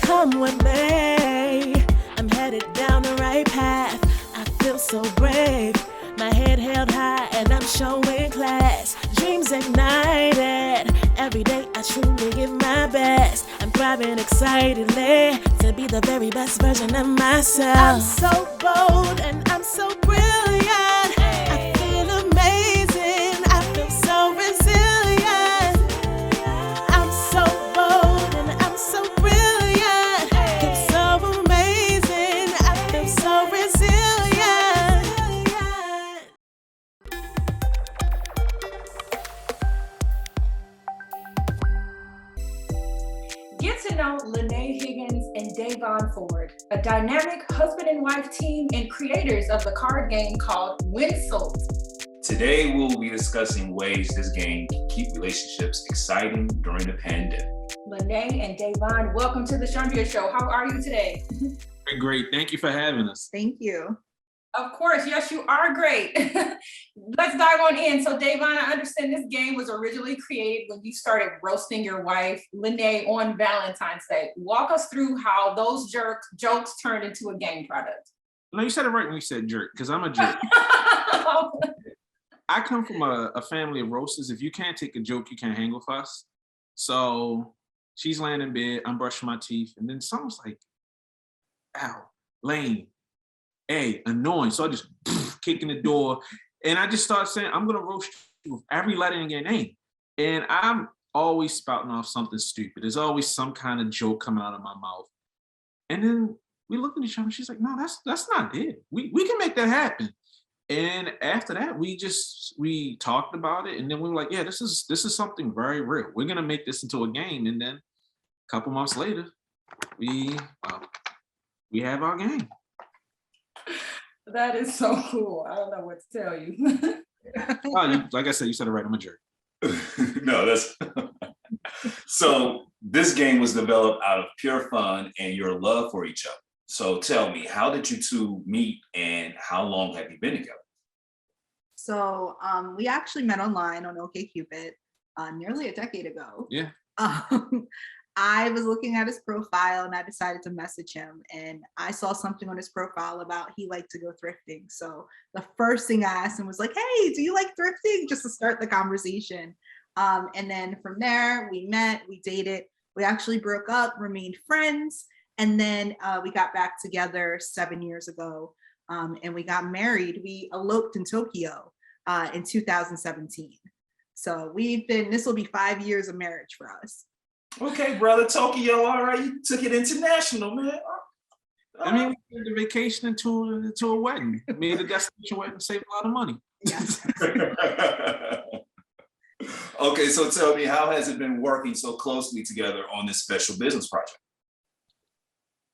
come what may, I'm headed down the right path. I feel so brave, my head held high and I'm showing class. Dreams ignited, every day I truly give my best. I'm thriving excitedly to be the very best version of myself. I'm so bold and I'm so brilliant. I feel amazing, I feel so resilient. I'm so bold and I'm so brilliant. I feel so amazing, I feel so resilient. Get to know Lanee Higgins and Davon Ford, a dynamic husband and wife team and creators of the card game called Winsults. Today, we'll be discussing ways this game can keep relationships exciting during the pandemic. Lynnae and Davon, welcome to the Chundria show. How are you today? Great. Thank you for having us. Thank you. Of course, yes, you are great. Let's dive on in. So Davon, I understand this game was originally created when you started roasting your wife, Lynnae, on Valentine's Day. Walk us through how those jokes turned into a game product. No, you said it right when you said jerk, because I'm a jerk. I come from a family of roasters. If you can't take a joke, you can't hang with us. So she's laying in bed, I'm brushing my teeth, and then someone's like, ow, lame, hey, annoying. So I just kicking the door, and I just start saying, I'm gonna roast you with every letter in your name. And I'm always spouting off something stupid. There's always some kind of joke coming out of my mouth. And then we look at each other, and she's like, no, that's not it. We can make that happen. And after that, we talked about it, and then we were like, yeah, this is something very real. We're gonna make this into a game. And then a couple months later, we have our game. That is so cool. I don't know what to tell you. Like I said, you said it right. I'm a jerk. No, that's so. This game was developed out of pure fun and your love for each other. So tell me, how did you two meet, and how long have you been together? So we actually met online on OkCupid nearly a decade ago. Yeah. I was looking at his profile and I decided to message him, and I saw something on his profile about he liked to go thrifting. So the first thing I asked him was like, hey, do you like thrifting? Just to start the conversation. And then from there, we met, we dated, we actually broke up, remained friends. And then we got back together 7 years ago, and we got married. We eloped in Tokyo in 2017. So this will be 5 years of marriage for us. Okay, brother, Tokyo, all right, you took it international, man. I mean, we took a vacation into a wedding. Made a destination wedding, saved a lot of money. Yes. Okay, so tell me, how has it been working so closely together on this special business project?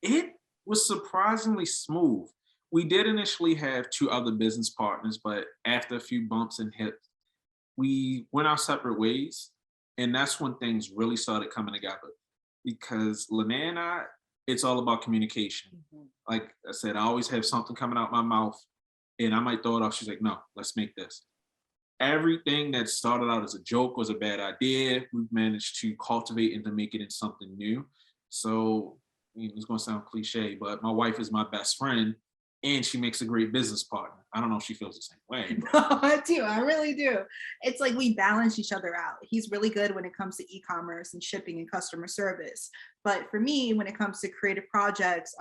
It was surprisingly smooth. We did initially have 2 other business partners, but after a few bumps and hits, we went our separate ways. And that's when things really started coming together, because Lynnae and I, it's all about communication. Mm-hmm. Like I said, I always have something coming out my mouth and I might throw it off. She's like, no, let's make this. Everything that started out as a joke was a bad idea. We've managed to cultivate and to make it into something new. So it's going to sound cliche, but my wife is my best friend and she makes a great business partner. I don't know if she feels the same way. No, I do. I really do. It's like we balance each other out. He's really good when it comes to e-commerce and shipping and customer service. But for me, when it comes to creative projects,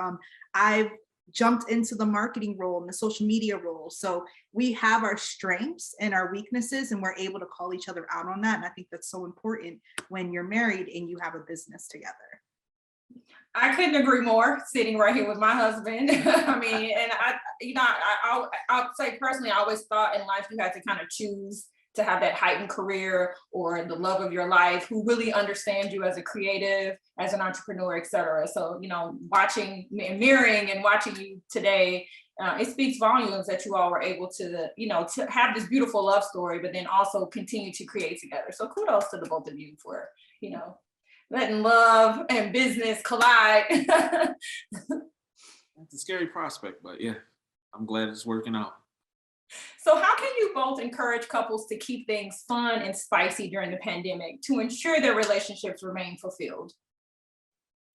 I've jumped into the marketing role and the social media role. So we have our strengths and our weaknesses, and we're able to call each other out on that. And I think that's so important when you're married and you have a business together. I couldn't agree more, sitting right here with my husband. I mean, and I'll say personally, I always thought in life you had to kind of choose to have that heightened career or the love of your life who really understands you as a creative, as an entrepreneur, et cetera. So, watching and mirroring and watching you today, it speaks volumes that you all were able to, to have this beautiful love story, but then also continue to create together. So kudos to the both of you for, letting love and business collide. It's a scary prospect, but yeah, I'm glad it's working out. So how can you both encourage couples to keep things fun and spicy during the pandemic to ensure their relationships remain fulfilled?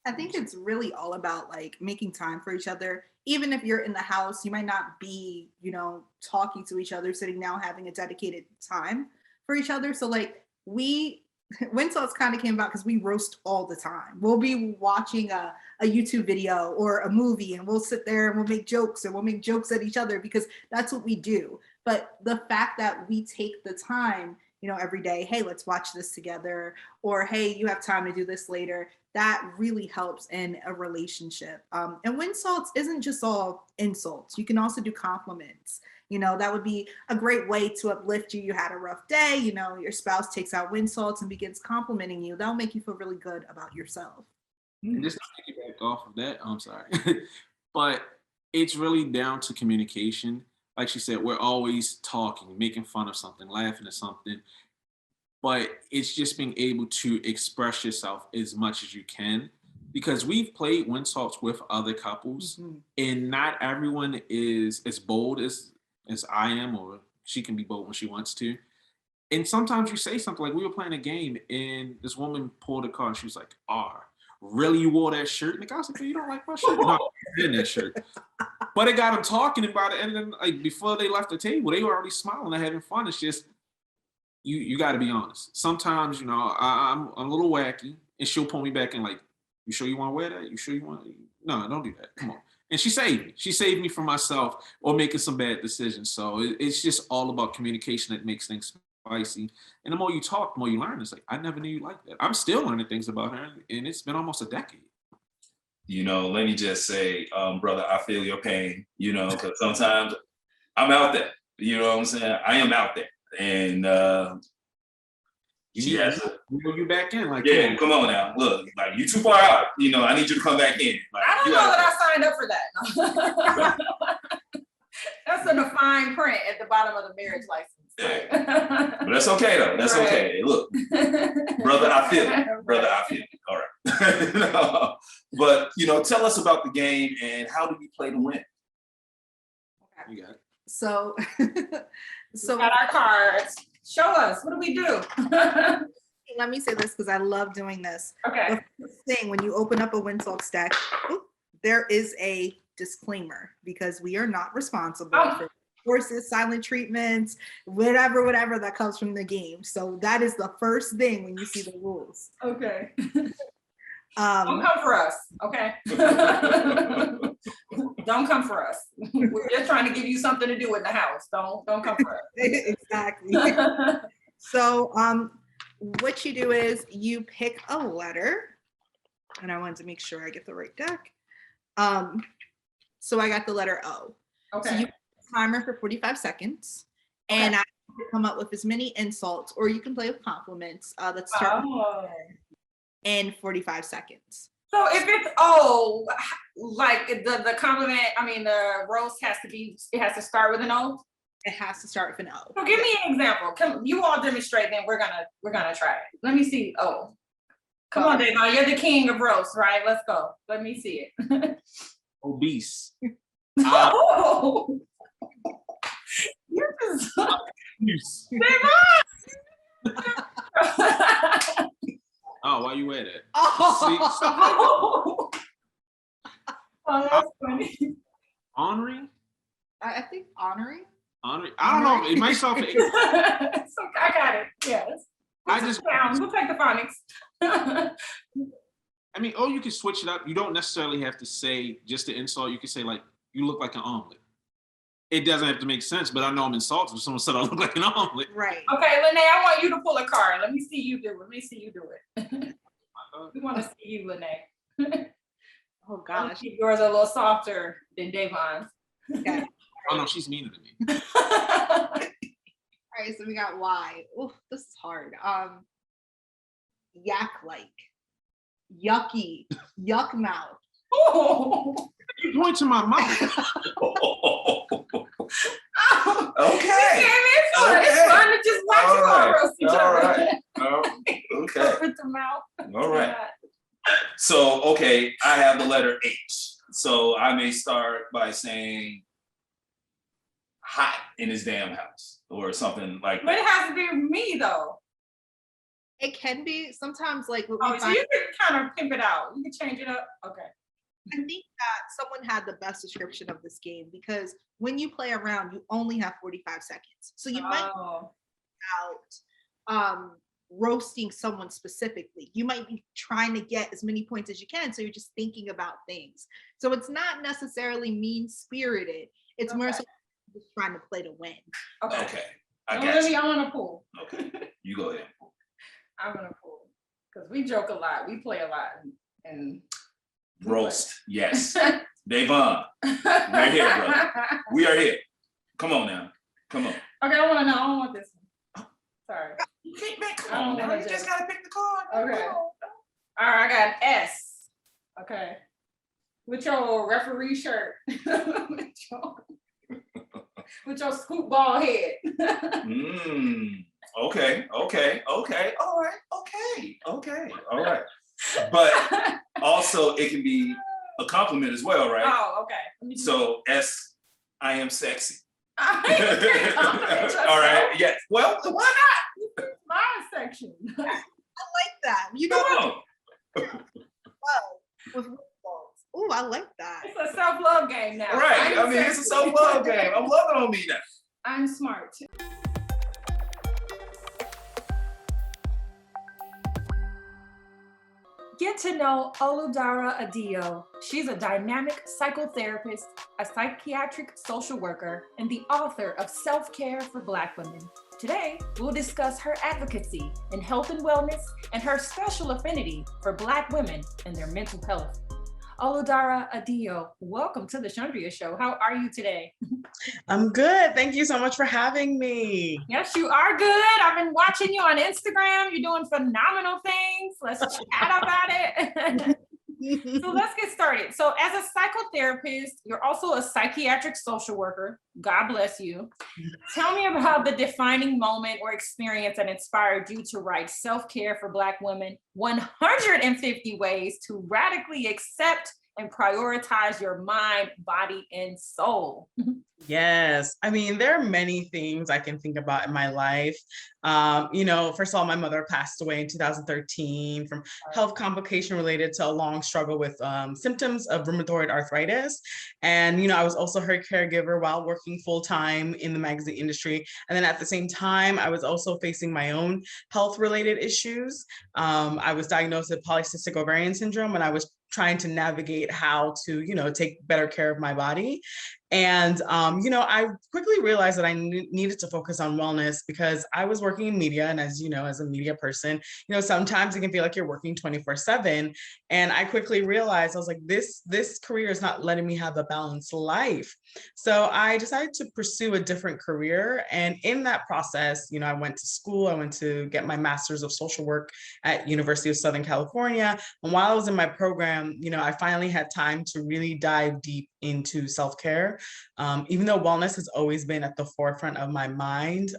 I think it's really all about like making time for each other. Even if you're in the house, you might not be, talking to each other, sitting down, having a dedicated time for each other. So like Winsults kind of came about because we roast all the time. We'll be watching a YouTube video or a movie and we'll sit there and we'll make jokes and we'll make jokes at each other because that's what we do. But the fact that we take the time, every day, hey, let's watch this together, or hey, you have time to do this later, that really helps in a relationship. And Winsults isn't just all insults. You can also do compliments. That would be a great way to uplift you. You had a rough day, your spouse takes out Winsults and begins complimenting you. That'll make you feel really good about yourself. And just to piggyback off of that, I'm sorry, but it's really down to communication. Like she said, we're always talking, making fun of something, laughing at something, but it's just being able to express yourself as much as you can. Because we've played Winsults with other couples, and not everyone is as bold as I am, or she can be bold when she wants to. And sometimes you say something like, we were playing a game and this woman pulled a card and she was like, really, you wore that shirt? And the guy was like, you don't like my shirt? No, I in that shirt. But it got them talking about it, and then like before they left the table, they were already smiling and having fun. It's just, you got to be honest. Sometimes, I'm a little wacky, and she'll pull me back and like, you sure you want to wear that? You sure you want? No, don't do that. Come on. And she saved me. She saved me from myself or making some bad decisions. So it's just all about communication that makes things spicy. And the more you talk, the more you learn. It's like, I never knew you like that. I'm still learning things about her, and it's been almost a decade. Let me just say, brother, I feel your pain, because sometimes I'm out there, you know what I'm saying? I am out there. And she has to reel you back in. Like, yeah, come on now. Look, like you too far out. I need you to come back in. Like, I don't know that I signed up for that. That's in the fine print at the bottom of the marriage license. Yeah. But that's okay though. That's right. Okay. Look, brother, I feel it. Brother, I feel it. All right. No. But tell us about the game and how do you play to win? Okay. You got it. So we got our cards. Show us. What do we do? Let me say this because I love doing this. Okay. The first thing when you open up a Winsults deck, there is a disclaimer because we are not responsible for courses, silent treatments, whatever that comes from the game. So that is the first thing when you see the rules. Okay. Don't come for us, okay? Don't come for us. We're just trying to give you something to do in the house. Don't come for us. Exactly. So what you do is you pick a letter, and I wanted to make sure I get the right deck. So I got the letter O. Okay. So you put a timer for 45 seconds, and I come up with as many insults, or you can play with compliments. Let's start in 45 seconds. So if it's like the compliment, the roast has to start with an O? It has to start with an O. So give me an example. Come, you all demonstrate, then we're gonna try it. Let me see. Oh, come on, Davon. You're the king of roast, right? Let's go. Let me see it. Obese. Oh, you're just Oh, why you wear that? Oh, that's funny. Honoring? I think honoring. Honoring? I don't know. It might sound fake. So I got it. Yes. We'll take the phonics. Or you can switch it up. You don't necessarily have to say just the insult. You can say like, you look like an omelet. It doesn't have to make sense, but I know I'm insulted if someone said I look like an omelet. Right. Okay, Lynnae, I want you to pull a card. Let me see you do it. We want to see you, Lynnae. Oh gosh. Yours are a little softer than Davon's. Okay. Oh no, she's meaner than me. All right, so we got Y. Oh, this is hard. Yak-like, yucky, yuck mouth. Oh. You point to my mouth. Okay. It's fun to just watch you all roast each other. All right. Okay. With the mouth. All right. So, okay, I have the letter H. So I may start by saying hot in his damn house or something like But that. it has to be me though. It can be sometimes like what Oh, we so find. you can kind of pimp it out. You can change it up. Okay. I think that someone had the best description of this game because when you play around, you only have 45 seconds. So you might Oh, out roasting someone specifically. You might be trying to get as many points as you can. So you're just thinking about things. So it's not necessarily mean spirited. It's more so just trying to play to win. okay. Okay, I Don't got let me, you. I want to pull. Okay, you go ahead. I'm gonna pull because we joke a lot. We play a lot, and Roast, yes. Davon, we're here, brother. We are here. Come on now. Come on. Okay, I want to know. I don't want this one. Sorry. Come on now. You just gotta pick the card. Okay. All right, I got S. Okay. With your referee shirt. with your scoop ball head. Okay. All right. All right. But also, it can be a compliment as well, right? Oh, okay. So S, I am sexy. All All right. Yes. Well, why not? My section. I like that. You know Come what? on. Well, with Winsults. Ooh, I like that. It's a self-love game now. Right. I mean, it's a self-love game. I'm loving on me now. I'm smart. Get to know Oludara Adeeyo. She's a dynamic psychotherapist, a psychiatric social worker, and the author of Self-Care for Black Women. Today, we'll discuss her advocacy in health and wellness and her special affinity for Black women and their mental health. Oludara Adeeyo, welcome to the Chundria Show. How are you today? I'm good. Thank you so much for having me. Yes, you are good. I've been watching you on Instagram. You're doing phenomenal things. Let's chat about it. So let's get started. So as a psychotherapist, you're also a psychiatric social worker. God bless you. Tell me about the defining moment or experience that inspired you to write Self-Care for Black Women, 150 Ways to Radically Accept and Prioritize Your Mind, Body, and Soul. Yes. I mean, there are many things I can think about in my life. First of all, my mother passed away in 2013 from health complication related to a long struggle with symptoms of rheumatoid arthritis. And, I was also her caregiver while working full-time in the magazine industry. And then at the same time, I was also facing my own health-related issues. I was diagnosed with polycystic ovarian syndrome, and I was trying to navigate how to, take better care of my body. And, I quickly realized that I needed to focus on wellness because I was working in media. And as you know, as a media person, sometimes it can feel like you're working 24/7. And I quickly realized I was like, this career is not letting me have a balanced life. So I decided to pursue a different career. And in that process, I went to school. I went to get my master's of social work at University of Southern California. And while I was in my program, I finally had time to really dive deep into self-care. Even though wellness has always been at the forefront of my mind,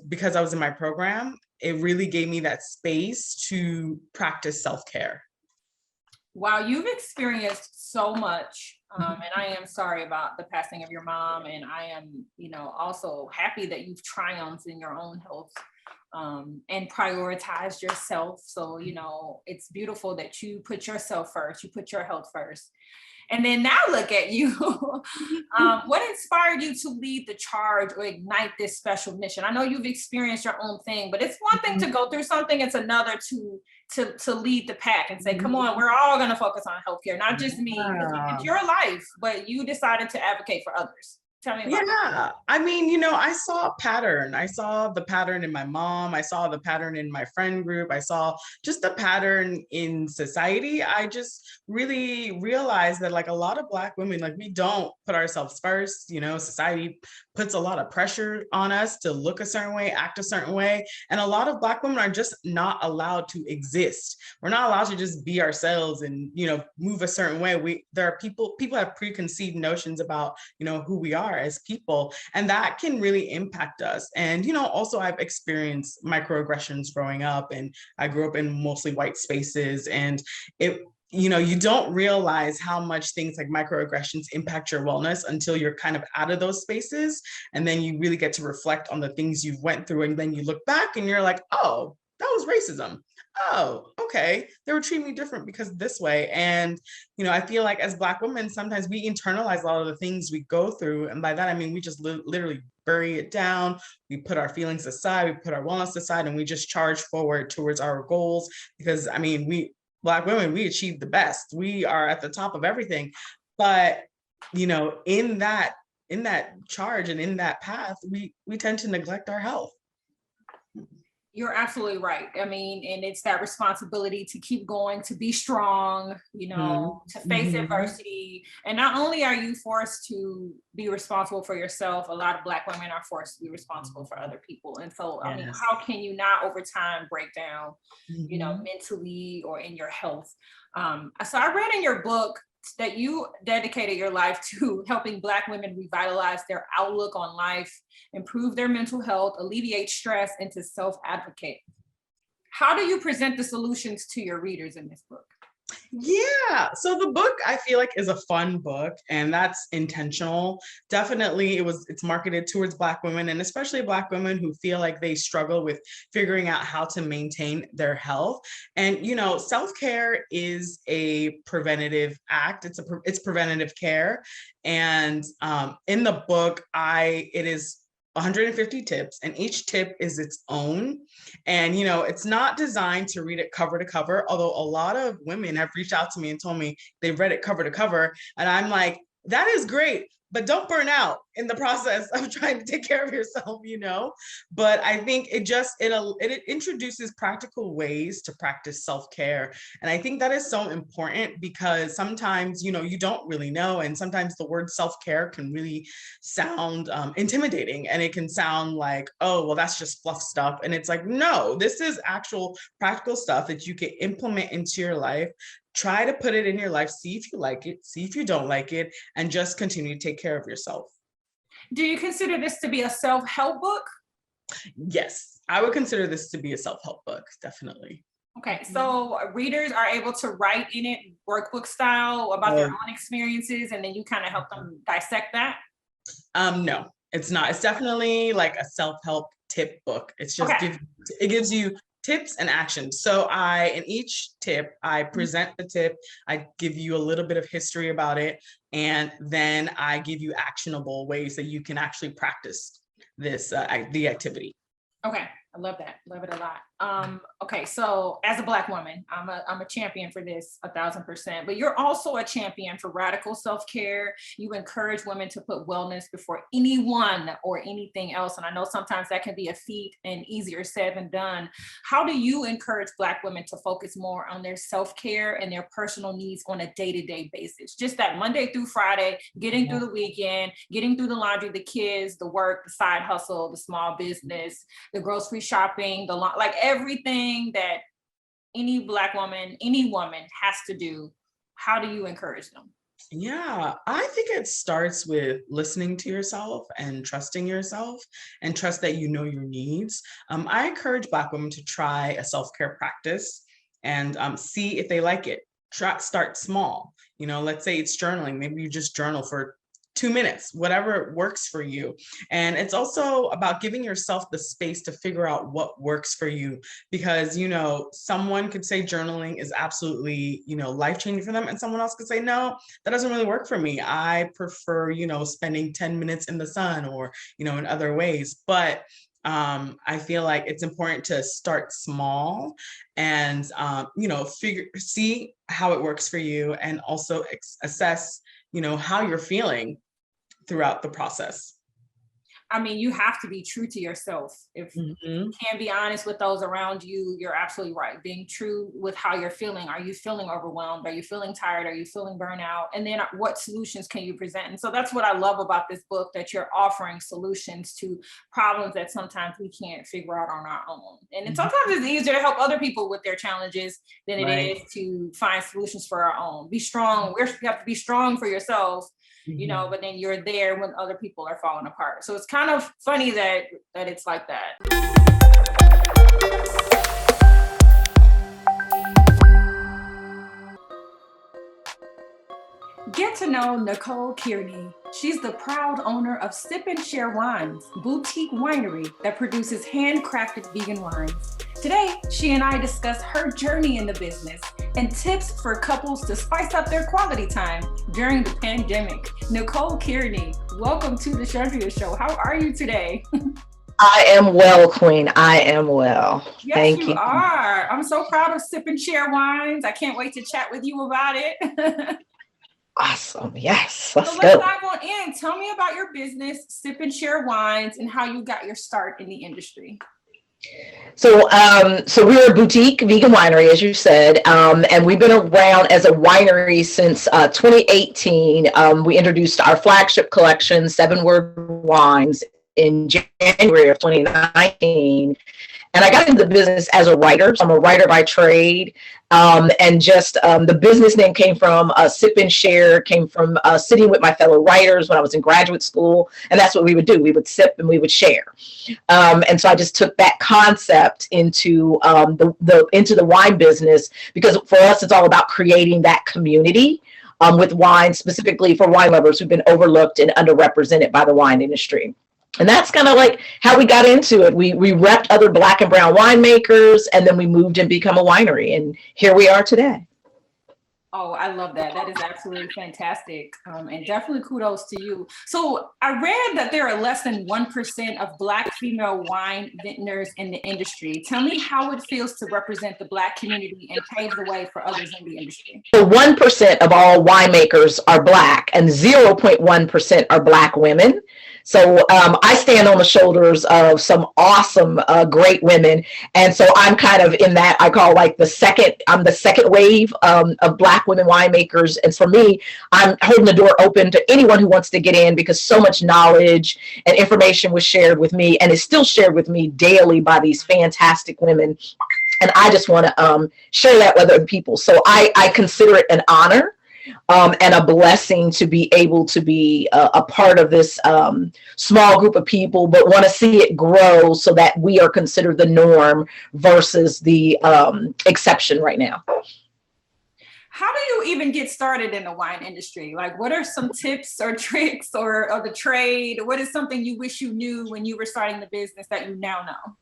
because I was in my program, it really gave me that space to practice self-care. Wow, you've experienced so much. And I am sorry about the passing of your mom. And I am, also happy that you've triumphed in your own health and prioritized yourself. So, it's beautiful that you put yourself first, you put your health first. And then now look at you. What inspired you to lead the charge or ignite this special mission? I know you've experienced your own thing, but it's one thing to go through something, it's another to lead the pack and say, come on, we're all gonna focus on healthcare, not just me. It's your life, but you decided to advocate for others. Tell me about that. I mean, I saw a pattern. I saw the pattern in my mom. I saw the pattern in my friend group. I saw just the pattern in society. I just really realized that like a lot of Black women, like we don't put ourselves first. Society puts a lot of pressure on us to look a certain way, act a certain way. And a lot of Black women are just not allowed to exist. We're not allowed to just be ourselves and, move a certain way. There are people have preconceived notions about, who we are as people, and that can really impact us. And also I've experienced microaggressions growing up, and I grew up in mostly white spaces, and you don't realize how much things like microaggressions impact your wellness until you're kind of out of those spaces. And then you really get to reflect on the things you've went through. And then you look back and you're like, oh, that was racism. Oh, okay. They were treating me different because this way. And, I feel like as Black women, sometimes we internalize a lot of the things we go through. And by that, I mean, we just literally bury it down. We put our feelings aside, we put our wellness aside, and we just charge forward towards our goals. Because I mean, Black women, we achieve the best. We are at the top of everything. But, in that charge and in that path, we tend to neglect our health. You're absolutely right. I mean, and it's that responsibility to keep going, to be strong, to face adversity. And not only are you forced to be responsible for yourself, a lot of Black women are forced to be responsible for other people. And so, I mean, how can you not over time break down, mentally or in your health? So I read in your book that you dedicated your life to helping Black women revitalize their outlook on life, improve their mental health, alleviate stress, and to self-advocate. How do you present the solutions to your readers in this book? Yeah, so the book I feel like is a fun book, and that's intentional. Definitely it's marketed towards Black women, and especially Black women who feel like they struggle with figuring out how to maintain their health. And self-care is a preventative act. It's preventative care. And in the book, it is 150 tips, and each tip is its own. And, it's not designed to read it cover to cover, although a lot of women have reached out to me and told me they've read it cover to cover. And I'm like, that is great, but don't burn out in the process of trying to take care of yourself, But I think it introduces practical ways to practice self-care. And I think that is so important because sometimes, you don't really know. And sometimes the word self-care can really sound intimidating, and it can sound like, oh, well, that's just fluff stuff. And it's like, no, this is actual practical stuff that you can implement into your life. Try to put it in your life, see if you like it, see if you don't like it, and just continue to take care of yourself. Do you consider this to be a self-help book? Yes, I would consider this to be a self-help book, definitely. Okay, so readers are able to write in it workbook style about their own experiences, and then you kind of help them dissect that? No, it's not. It's definitely like a self-help tip book. It's just it gives you tips and actions. So in each tip, I present the tip, I give you a little bit of history about it, and then I give you actionable ways that you can actually practice this, the activity. Okay, I love that. Love it a lot. Okay, so as a Black woman, I'm a champion for this 1000%, but you're also a champion for radical self-care. You encourage women to put wellness before anyone or anything else. And I know sometimes that can be a feat and easier said than done. How do you encourage Black women to focus more on their self-care and their personal needs on a day-to-day basis? Just that Monday through Friday, getting through the weekend, getting through the laundry, the kids, the work, the side hustle, the small business, the grocery shopping, like everything that any Black woman, any woman has to do. How do you encourage them? Yeah, I think it starts with listening to yourself and trusting yourself, and trust that you know your needs. I encourage Black women to try a self-care practice and see if they like it. Start small. Let's say it's journaling. Maybe you just journal for 2 minutes, whatever works for you. And it's also about giving yourself the space to figure out what works for you, because, someone could say journaling is absolutely, life-changing for them. And someone else could say, no, that doesn't really work for me. I prefer, spending 10 minutes in the sun or, in other ways. But I feel like it's important to start small and, see how it works for you, and also assess, how you're feeling throughout the process. I mean, you have to be true to yourself. If you can't be honest with those around you, you're absolutely right. Being true with how you're feeling. Are you feeling overwhelmed? Are you feeling tired? Are you feeling burnout? And then what solutions can you present? And so that's what I love about this book, that you're offering solutions to problems that sometimes we can't figure out on our own. And sometimes it's easier to help other people with their challenges than it is to find solutions for our own. Be strong. You have to be strong for yourself. But then you're there when other people are falling apart. So it's kind of funny that it's like that. Get to know Nicole Kearney. She's the proud owner of Sip and Share Wines, boutique winery that produces handcrafted vegan wines. Today, she and I discuss her journey in the business and tips for couples to spice up their quality time during the pandemic. Nicole Kearney, welcome to the Chundria Show. How are you today? I am well, Queen. I am well. Yes, Thank you are. I'm so proud of Sip and Share Wines. I can't wait to chat with you about it. Awesome. Yes, So let's let's go. dive on in. Tell me about your business, Sip and Share Wines, and how you got your start in the industry. So we're a boutique vegan winery, as you said, and we've been around as a winery since 2018. We introduced our flagship collection, 7 Word Wines, in January of 2019. And I got into the business as a writer. So I'm a writer by trade. And just the business name came from Sip and Share, came from sitting with my fellow writers when I was in graduate school. And that's what we would do. We would sip and we would share. And so I just took that concept into the wine business, because for us, it's all about creating that community with wine, specifically for wine lovers who've been overlooked and underrepresented by the wine industry. And that's kind of like how we got into it. We repped other Black and brown winemakers, and then we moved and become a winery. And here we are today. Oh, I love that. That is absolutely fantastic. And definitely kudos to you. So I read that there are less than 1% of Black female wine vintners in the industry. Tell me how it feels to represent the Black community and pave the way for others in the industry. So 1% of all winemakers are Black, and 0.1% are Black women. So I stand on the shoulders of some awesome, great women. And so I'm kind of in that, I call like I'm the second wave of Black women winemakers. And for me, I'm holding the door open to anyone who wants to get in, because so much knowledge and information was shared with me and is still shared with me daily by these fantastic women. And I just want to share that with other people. So I consider it an honor and a blessing to be able to be a part of this small group of people, but want to see it grow so that we are considered the norm versus the exception right now. How do you even get started in the wine industry? Like, what are some tips or tricks or the trade? What is something you wish you knew when you were starting the business that you now know?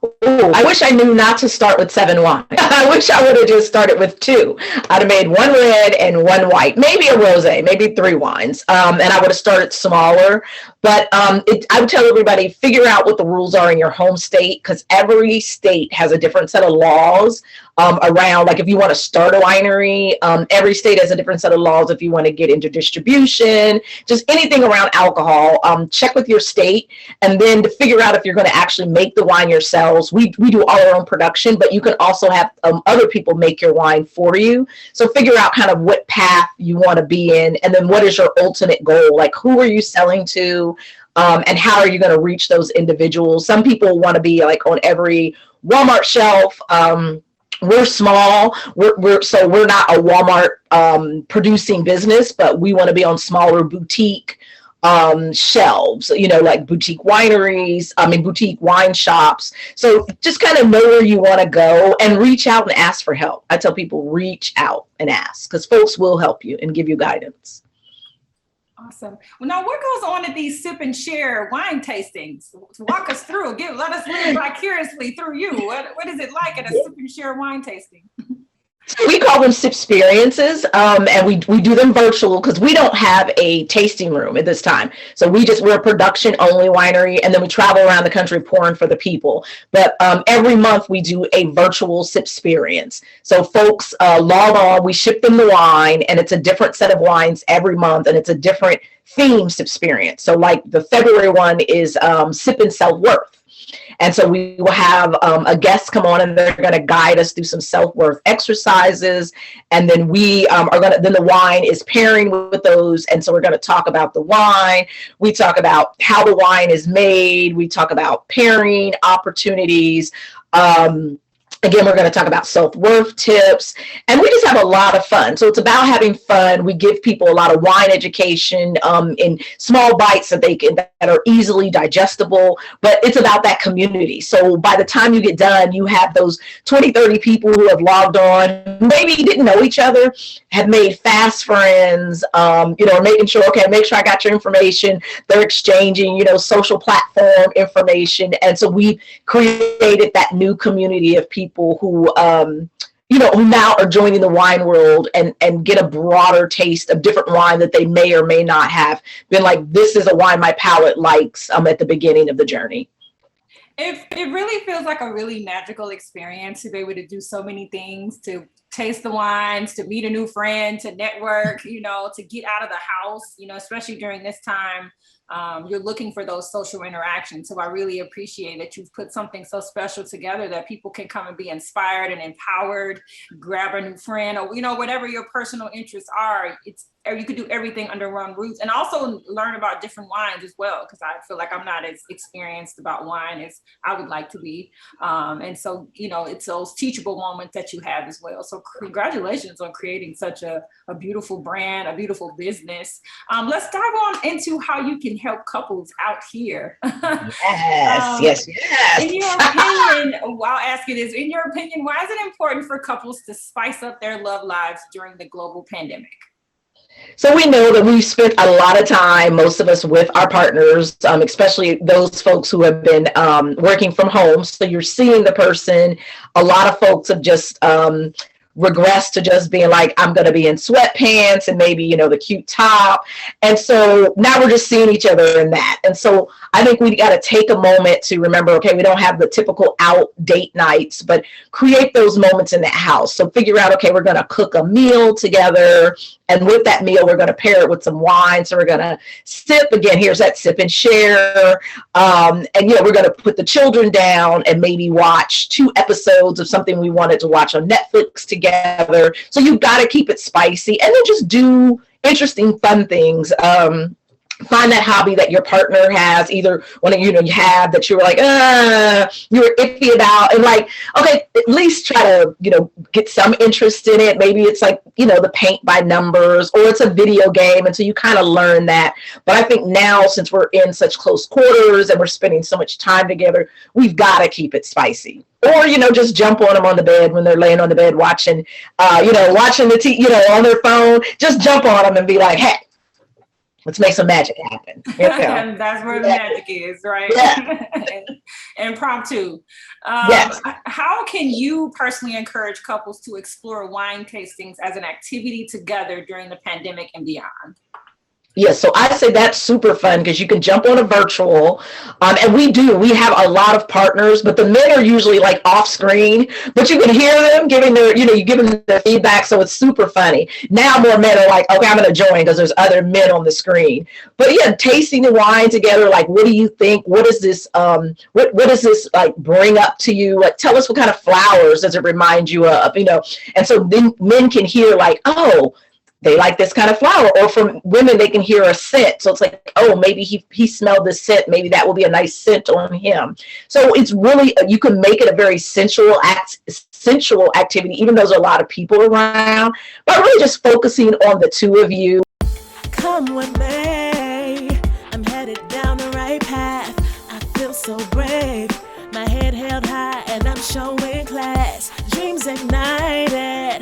Ooh, I wish I knew not to start with 7 wine. I wish I would have just started with 2. I'd have made 1 red and 1 white, maybe a rosé, maybe 3 wines. And I would have started smaller. But I would tell everybody, figure out what the rules are in your home state, because every state has a different set of laws around, like if you want to start a winery, every state has a different set of laws. If you want to get into distribution, just anything around alcohol, check with your state, and then to figure out if you're going to actually make the wine yourselves. We do all our own production, but you can also have other people make your wine for you. So figure out kind of what path you want to be in, and then what is your ultimate goal? Like, who are you selling to? And how are you going to reach those individuals? Some people want to be like on every Walmart shelf. We're small. We're not a Walmart producing business, but we want to be on smaller boutique shelves, like boutique wineries, boutique wine shops. So just kind of know where you want to go and reach out and ask for help. I tell people, reach out and ask, because folks will help you and give you guidance. Awesome. Well, now what goes on at these Sip and Share wine tastings? Walk us through. Let us live vicariously through you. What is it like at a Sip and Share wine tasting? We call them sip experiences, and we do them virtual because we don't have a tasting room at this time. So we're a production only winery, and then we travel around the country pouring for the people. But every month we do a virtual sip experience. So folks log on, we ship them the wine, and it's a different set of wines every month, and it's a different theme sip experience. So like the February one is Sip and Self-Worth. And so we will have a guest come on, and they're going to guide us through some self-worth exercises. And then then the wine is pairing with those. And so we're going to talk about the wine. We talk about how the wine is made. We talk about pairing opportunities. Again, we're going to talk about self-worth tips, and we just have a lot of fun. So it's about having fun. We give people a lot of wine education in small bites that are easily digestible, but it's about that community. So by the time you get done, you have those 20, 30 people who have logged on, maybe didn't know each other, have made fast friends, making sure, okay, make sure I got your information. They're exchanging, social platform information. And so we created that new community of people who who now are joining the wine world and get a broader taste of different wine that they may or may not have been like, this is a wine my palate likes at the beginning of the journey. It really feels like a really magical experience to be able to do so many things, to taste the wines, to meet a new friend, to network, to get out of the house, especially during this time. You're looking for those social interactions. So I really appreciate that you've put something so special together that people can come and be inspired and empowered, grab a new friend, or, whatever your personal interests are. You could do everything under one roof, and also learn about different wines as well, because I feel like I'm not as experienced about wine as I would like to be. And so, it's those teachable moments that you have as well. So congratulations on creating such a beautiful brand, a beautiful business. Let's dive on into how you can help couples out here. Yes. In your opinion, while asking this, in your opinion, why is it important for couples to spice up their love lives during the global pandemic? So we know that we've spent a lot of time, most of us, with our partners, especially those folks who have been working from home. So you're seeing the person. A lot of folks have just regressed to just being like, I'm going to be in sweatpants and maybe, the cute top. And so now we're just seeing each other in that. And so I think we got to take a moment to remember, okay, we don't have the typical out date nights, but create those moments in that house. So figure out, okay, we're going to cook a meal together. And with that meal, we're going to pair it with some wine. So we're going to sip. Again, here's that sip and share. We're going to put the children down and maybe watch 2 episodes of something we wanted to watch on Netflix together. So you've got to keep it spicy, and then just do interesting, fun things. Find that hobby that your partner has, either one of you have that you were like, you were iffy about, and like, okay, at least try to, get some interest in it. Maybe it's like, the paint by numbers, or it's a video game. And so you kind of learn that. But I think now, since we're in such close quarters and we're spending so much time together, we've got to keep it spicy. Or, just jump on them on the bed when they're laying on the bed watching, watching the TV, on their phone. Just jump on them and be like, hey, let's make some magic happen. That's where the magic is, right? Yeah. Impromptu. Yes. How can you personally encourage couples to explore wine tastings as an activity together during the pandemic and beyond? Yes, so I say that's super fun because you can jump on a virtual, and we have a lot of partners, but the men are usually like off screen, but you can hear them giving their, you give them their feedback, so it's super funny. Now more men are like, okay, I'm going to join because there's other men on the screen. But yeah, tasting the wine together, like, what do you think? What is this, what does this like bring up to you? Like, tell us what kind of flowers does it remind you of, and so then men can hear like, oh, they like this kind of flower. Or from women, they can hear a scent. So it's like, oh, maybe he smelled this scent. Maybe that will be a nice scent on him. So it's really, you can make it a very sensual activity, even though there's a lot of people around, but really just focusing on the 2 of you. Come with me, I'm headed down the right path. I feel so brave, my head held high and I'm showing class. Dreams ignited.